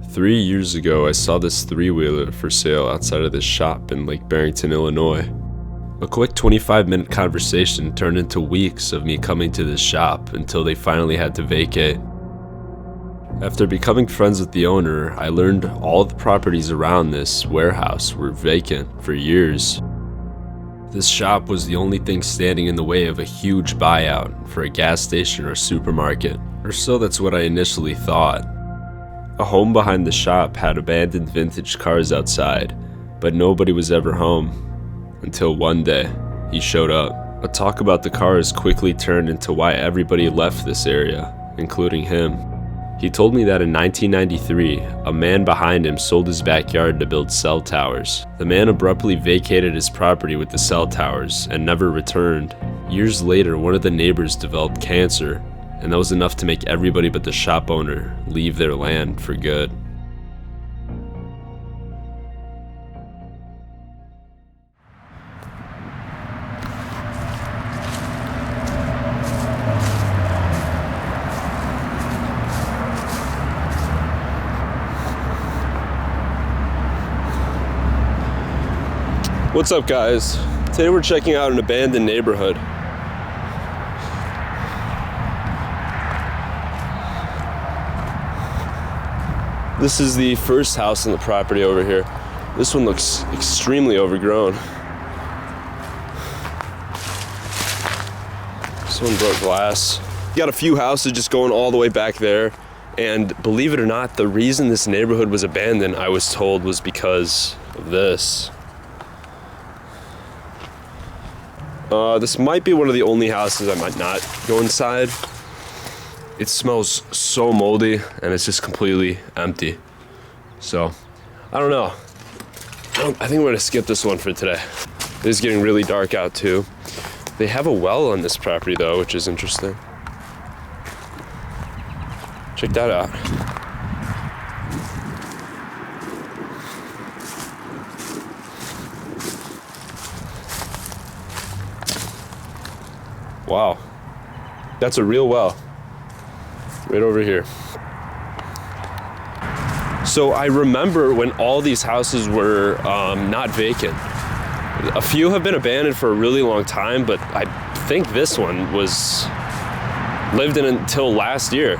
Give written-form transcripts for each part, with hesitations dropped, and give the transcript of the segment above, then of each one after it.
3 years ago, I saw this three-wheeler for sale outside of this shop in Lake Barrington, Illinois. A quick 25-minute conversation turned into weeks of me coming to this shop until they finally had to vacate. After becoming friends with the owner, I learned all the properties around this warehouse were vacant for years. This shop was the only thing standing in the way of a huge buyout for a gas station or supermarket, or so that's what I initially thought. A home behind the shop had abandoned vintage cars outside, but nobody was ever home. Until one day, he showed up. A talk about the cars quickly turned into why everybody left this area, including him. He told me that in 1993, a man behind him sold his backyard to build cell towers. The man abruptly vacated his property with the cell towers and never returned. Years later, one of the neighbors developed cancer, and that was enough to make everybody but the shop owner leave their land for good. What's up, guys? Today we're checking out an abandoned neighborhood. This is the first house on the property over here. This one looks extremely overgrown. Someone broke glass. You got a few houses just going all the way back there. And believe it or not, the reason this neighborhood was abandoned, I was told, was because of this. This might be one of the only houses I might not go inside. It smells so moldy and it's just completely empty. So, I don't know. I think we're gonna skip this one for today. It is getting really dark out too. They have a well on this property though, which is interesting. Check that out. Wow, that's a real well, right over here. So I remember when all these houses were not vacant. A few have been abandoned for a really long time, but I think this one was lived in until last year.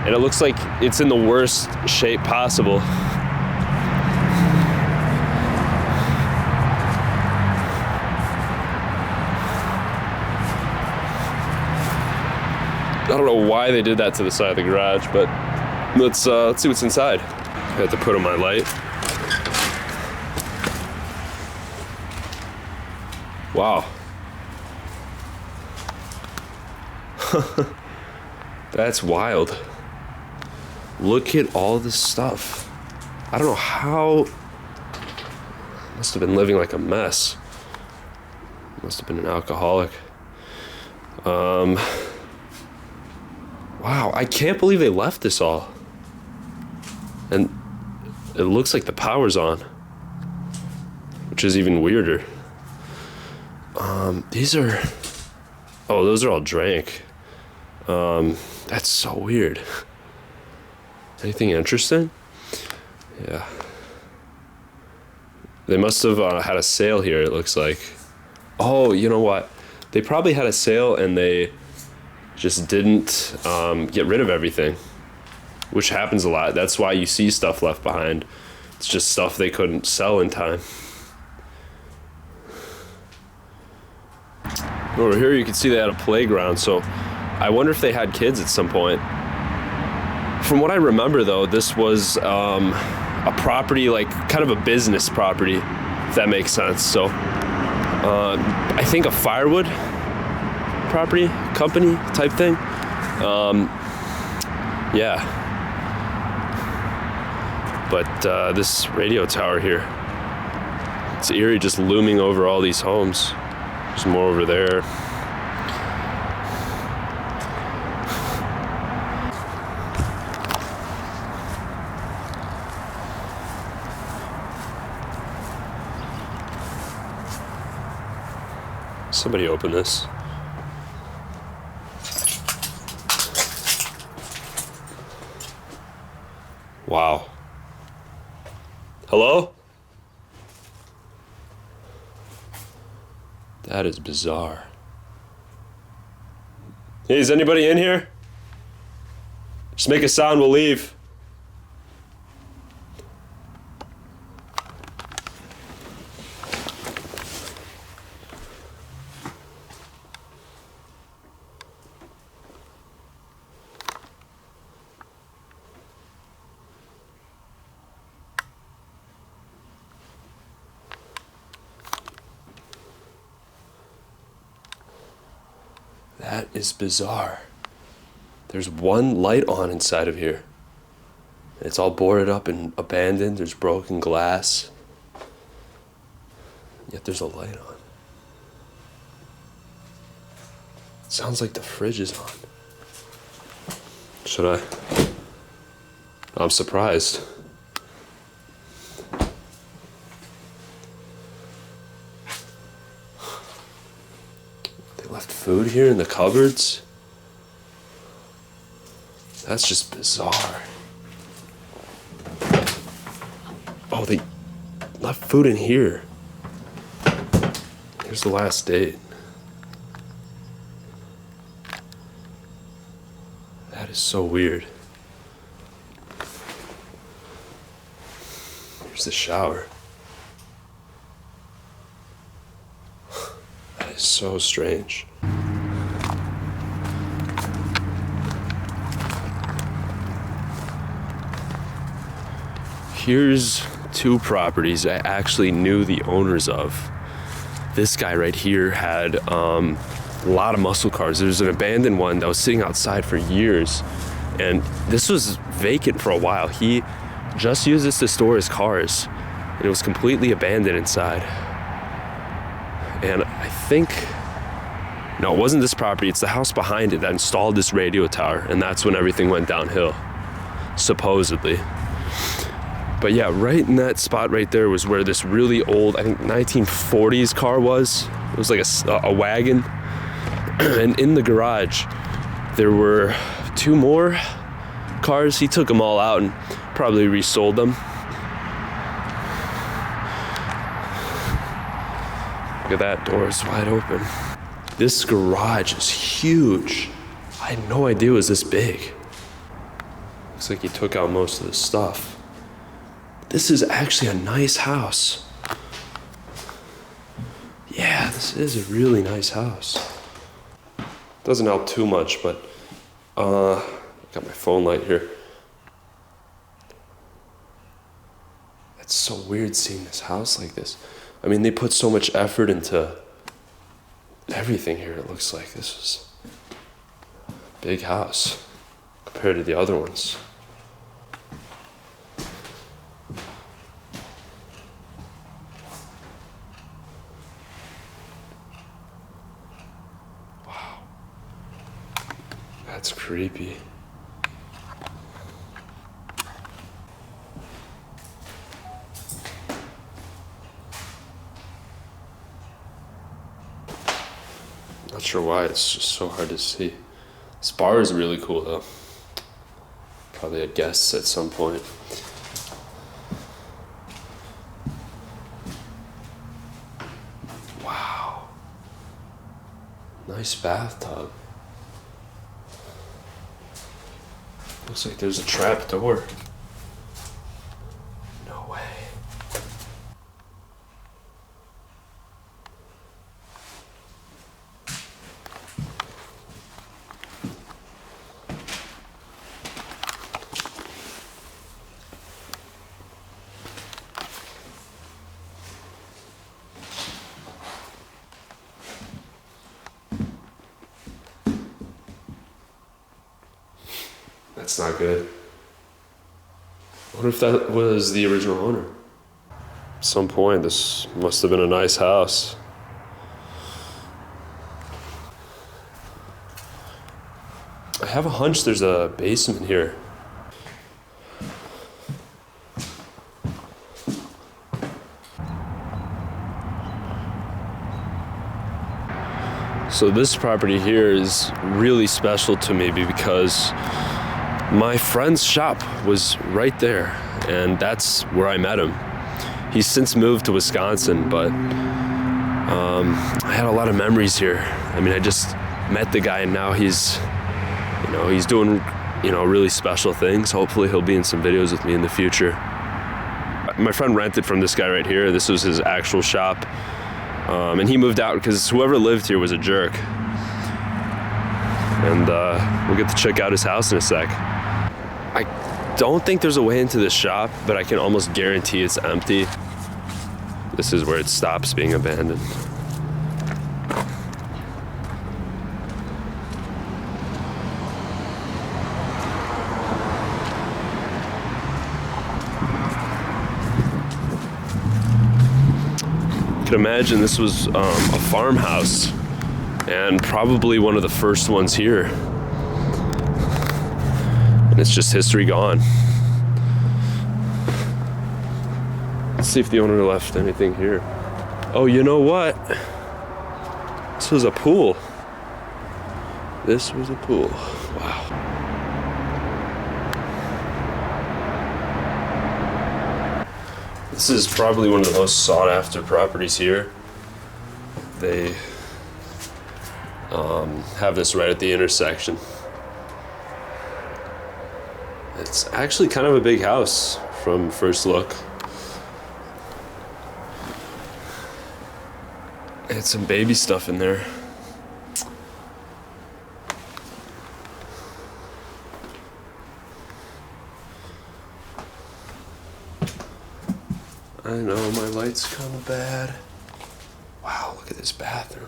And it looks like it's in the worst shape possible. I don't know why they did that to the side of the garage, but let's see what's inside. I have to put on my light. Wow. That's wild. Look at all this stuff. I don't know how. Must have been living like a mess. Must have been an alcoholic. Wow, I can't believe they left this all. And it looks like the power's on, which is even weirder. These are, oh, those are all drank. That's so weird. Anything interesting? Yeah. They must have had a sale here, it looks like. Oh, you know what? They probably had a sale and they just didn't get rid of everything, which happens a lot. That's why you see stuff left behind. It's just stuff they couldn't sell in time. Over here you can see they had a playground, so I wonder if they had kids at some point. From what I remember though, this was a property, like kind of a business property, if that makes sense. So I think a firewood property company type thing. Yeah, but this radio tower here, it's eerie, just looming over all these homes. There's more over there. Somebody open this. Wow. Hello? That is bizarre. Hey, is anybody in here? Just make a sound, we'll leave. That is bizarre. There's one light on inside of here. It's all boarded up and abandoned. There's broken glass. Yet there's a light on. It sounds like the fridge is on. Should I? I'm surprised. Left food here in the cupboards? That's just bizarre. Oh, they left food in here. Here's the last date. That is so weird. Here's the shower. That is so strange. Here's two properties I actually knew the owners of. This guy right here had a lot of muscle cars. There's an abandoned one that was sitting outside for years, and this was vacant for a while. He just used this to store his cars, and it was completely abandoned inside. And I think, no, it wasn't this property, it's the house behind it that installed this radio tower, and that's when everything went downhill, supposedly. But yeah, right in that spot right there was where this really old, I think 1940s car was. It was like a wagon. And in the garage, there were two more cars. He took them all out and probably resold them. Look at that, door is wide open. This garage is huge. I had no idea it was this big. Looks like he took out most of the stuff. This is actually a nice house. Yeah, this is a really nice house. Doesn't help too much, but got my phone light here. It's so weird seeing this house like this. I mean, they put so much effort into everything here, it looks like. This is a big house compared to the other ones. Wow. That's creepy. Not sure why, it's just so hard to see. This bar is really cool though. Probably had guests at some point. Wow. Nice bathtub. Looks like there's a trap door. No way. That's not good. I wonder if that was the original owner. At some point, this must have been a nice house. I have a hunch there's a basement here. So this property here is really special to me because my friend's shop was right there, and that's where I met him. He's since moved to Wisconsin, but I had a lot of memories here. I mean, I just met the guy, and now he's doing, really special things. Hopefully he'll be in some videos with me in the future. My friend rented from this guy right here. This was his actual shop. And he moved out because whoever lived here was a jerk. And we'll get to check out his house in a sec. I don't think there's a way into this shop, but I can almost guarantee it's empty. This is where it stops being abandoned. I can imagine this was a farmhouse, and probably one of the first ones here. And it's just history gone. Let's see if the owner left anything here. Oh, you know what? This was a pool. This was a pool. Wow. This is probably one of the most sought after properties here. They have this right at the intersection. It's actually kind of a big house from first look. Had some baby stuff in there. I know my light's kind of bad. Wow, look at this bathroom.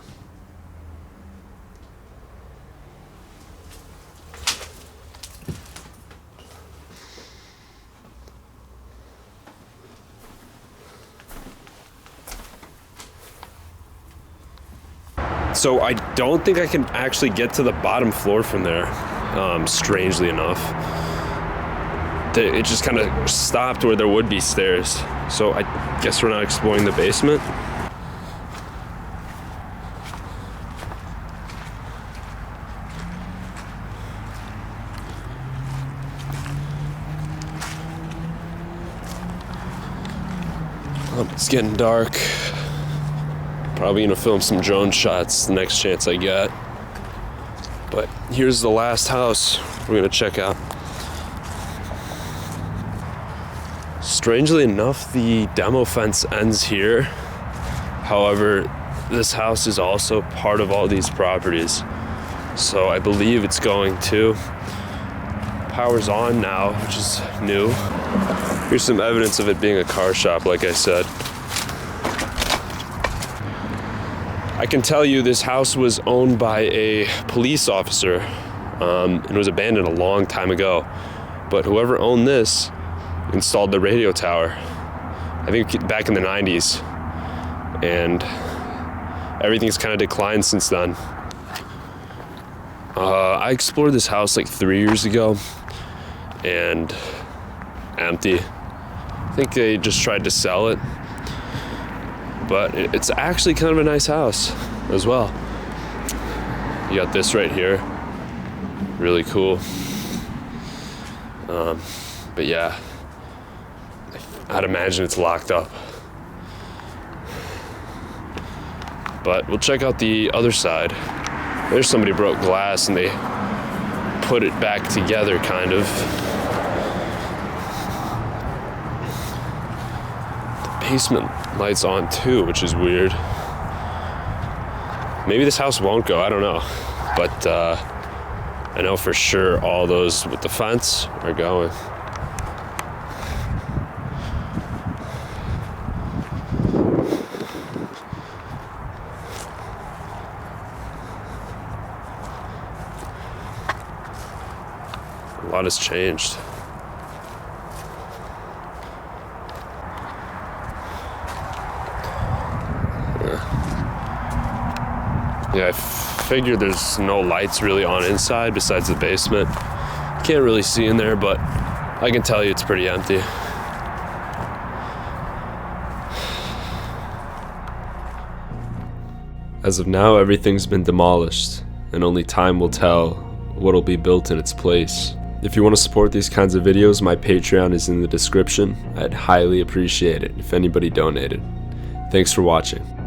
So I don't think I can actually get to the bottom floor from there, strangely enough. It just kind of stopped where there would be stairs. So I guess we're not exploring the basement. It's getting dark. Probably gonna film some drone shots the next chance I get. But here's the last house we're gonna check out. Strangely enough, the demo fence ends here. However, this house is also part of all these properties. So I believe it's going to. Power's on now, which is new. Here's some evidence of it being a car shop, like I said. I can tell you this house was owned by a police officer and was abandoned a long time ago. But whoever owned this installed the radio tower, I think back in the 90s. And everything's kind of declined since then. I explored this house like 3 years ago and empty. I think they just tried to sell it. But it's actually kind of a nice house as well. You got this right here, really cool. But yeah, I'd imagine it's locked up. But we'll check out the other side. There's somebody broke glass and they put it back together, kind of. The basement light's on too, which is weird. Maybe this house won't go, I don't know. But I know for sure all those with the fence are going. A lot has changed. Yeah, I figured there's no lights really on inside besides the basement. Can't really see in there, but I can tell you it's pretty empty. As of now, everything's been demolished, and only time will tell what'll be built in its place. If you want to support these kinds of videos, my Patreon is in the description. I'd highly appreciate it if anybody donated. Thanks for watching.